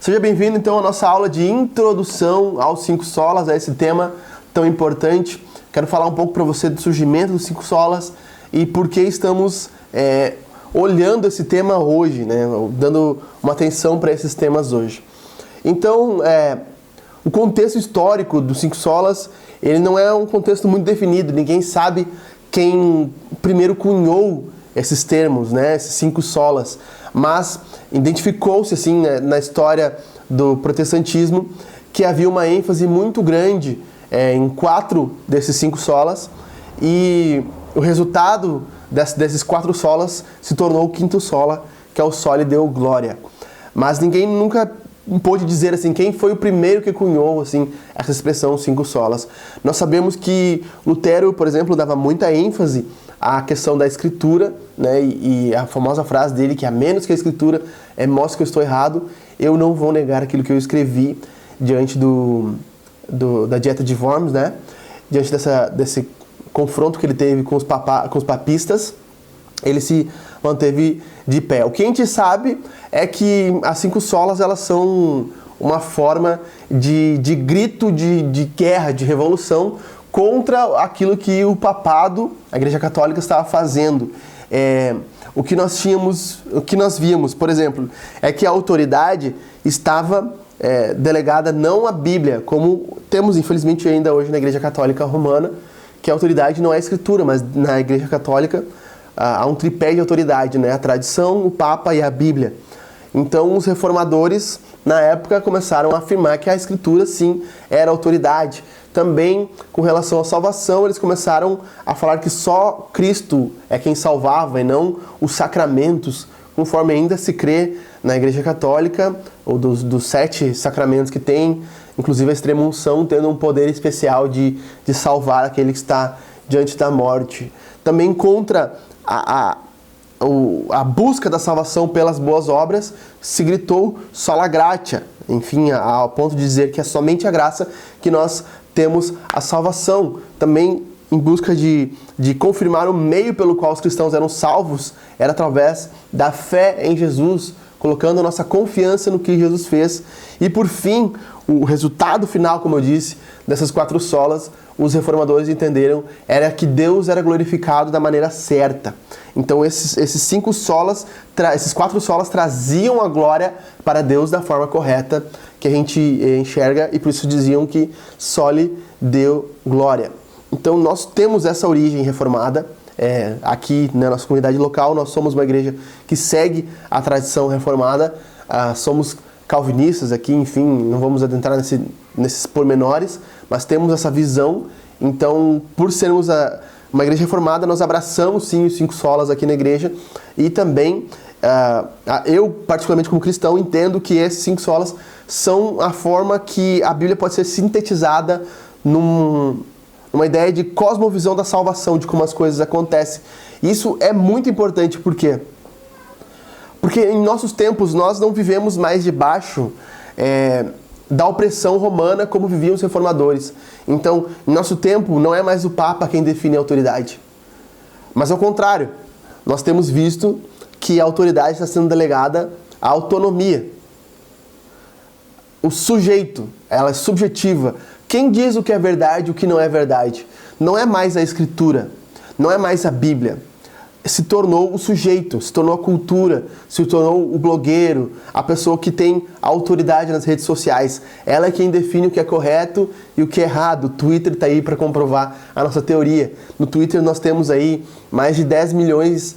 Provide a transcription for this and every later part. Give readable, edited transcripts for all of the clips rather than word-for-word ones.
Seja bem-vindo então à nossa aula de introdução aos 5 solas, a esse tema tão importante. Quero falar um pouco para você do surgimento dos 5 solas e por que estamos olhando esse tema hoje, né? Dando uma atenção para esses temas hoje. Então, o contexto histórico dos 5 solas, ele não é um contexto muito definido, ninguém sabe quem primeiro cunhou esses termos, né? Esses 5 solas, mas identificou-se assim na história do protestantismo que havia uma ênfase muito grande em 4 desses 5 solas, e o resultado desses 4 solas se tornou o 5º sola, que é o Soli Deo Gloria. Mas ninguém nunca pôde dizer assim quem foi o primeiro que cunhou assim essa expressão 5 solas. Nós sabemos que Lutero, por exemplo, dava muita ênfase à questão da escritura, né? E a famosa frase dele, que a menos que a escritura mostre que eu estou errado, eu não vou negar aquilo que eu escrevi, diante da Dieta de Worms, né? Diante desse confronto que ele teve com os papistas, ele se manteve de pé. O que a gente sabe é que as 5 solas, elas são uma forma de grito de guerra, de revolução contra aquilo que o papado, a Igreja Católica, estava fazendo. O que nós víamos, por exemplo, é que a autoridade estava delegada não à Bíblia, como temos infelizmente ainda hoje na Igreja Católica Romana, que a autoridade não é a Escritura, mas na Igreja Católica há um tripé de autoridade, né? A tradição, o Papa e a Bíblia. Então os reformadores, na época, começaram a afirmar que a Escritura, sim, era autoridade. Também, com relação à salvação, eles começaram a falar que só Cristo é quem salvava e não os sacramentos, conforme ainda se crê na Igreja Católica, ou dos 7 sacramentos que tem, inclusive a extrema-unção tendo um poder especial de salvar aquele que está diante da morte. Também contra a busca da salvação pelas boas obras, se gritou sola gratia, enfim, ao ponto de dizer que é somente a graça que nós temos a salvação. Também em busca de confirmar o meio pelo qual os cristãos eram salvos, era através da fé em Jesus, colocando a nossa confiança no que Jesus fez. E por fim, o resultado final, como eu disse, dessas 4 solas, os reformadores entenderam, era que Deus era glorificado da maneira certa. Então esses 5 solas, esses 4 solas traziam a glória para Deus da forma correta que a gente enxerga, e por isso diziam que Soli Deo Gloria. Então nós temos essa origem reformada. Aqui na nossa comunidade local, nós somos uma igreja que segue a tradição reformada, somos calvinistas aqui, enfim, não vamos adentrar nesses pormenores, mas temos essa visão. Então, por sermos uma igreja reformada, nós abraçamos sim os 5 solas aqui na igreja, e também eu, particularmente como cristão, entendo que esses 5 solas são a forma que a Bíblia pode ser sintetizada numa ideia de cosmovisão da salvação, de como as coisas acontecem. Isso é muito importante, por quê? Porque em nossos tempos nós não vivemos mais debaixo da opressão romana como viviam os reformadores. Então, em nosso tempo, não é mais o Papa quem define a autoridade. Mas ao contrário, nós temos visto que a autoridade está sendo delegada à autonomia. O sujeito, ela é subjetiva. Quem diz o que é verdade e o que não é verdade? Não é mais a Escritura, não é mais a Bíblia. Se tornou o sujeito, se tornou a cultura, se tornou o blogueiro, a pessoa que tem autoridade nas redes sociais. Ela é quem define o que é correto e o que é errado. O Twitter está aí para comprovar a nossa teoria. No Twitter nós temos aí mais de 10 milhões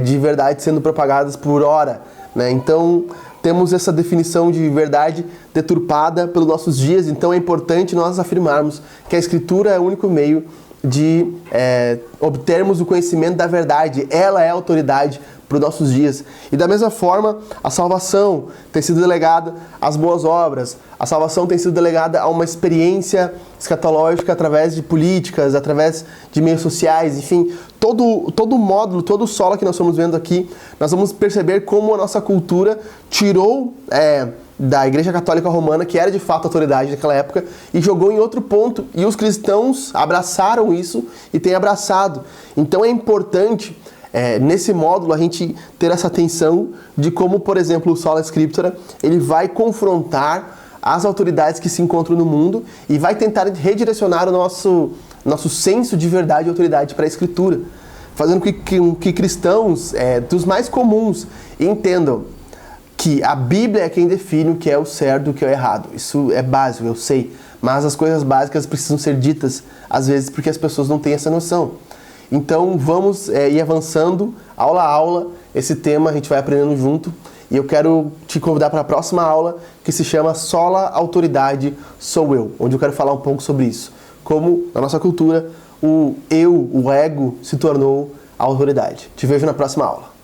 de verdades sendo propagadas por hora, né? Então temos essa definição de verdade deturpada pelos nossos dias. Então é importante nós afirmarmos que a Escritura é o único meio de obtermos o conhecimento da verdade. Ela é a autoridade para os nossos dias. E da mesma forma, a salvação tem sido delegada às boas obras. A salvação tem sido delegada a uma experiência escatológica através de políticas, através de meios sociais, enfim, todo o módulo, todo o solo que nós estamos vendo aqui, nós vamos perceber como a nossa cultura tirou da Igreja Católica Romana, que era de fato a autoridade naquela época, e jogou em outro ponto, e os cristãos abraçaram isso e têm abraçado. Então é importante nesse módulo, a gente ter essa atenção de como, por exemplo, o Sola Scriptura, ele vai confrontar as autoridades que se encontram no mundo e vai tentar redirecionar o nosso senso de verdade e autoridade para a Escritura, fazendo com que cristãos dos mais comuns entendam que a Bíblia é quem define o que é o certo e o que é o errado. Isso é básico, eu sei, mas as coisas básicas precisam ser ditas, às vezes, porque as pessoas não têm essa noção. Então vamos ir avançando, aula a aula, esse tema a gente vai aprendendo junto, e eu quero te convidar para a próxima aula, que se chama Sola Autoridade Sou Eu, onde eu quero falar um pouco sobre isso, como na nossa cultura o eu, o ego, se tornou a autoridade. Te vejo na próxima aula.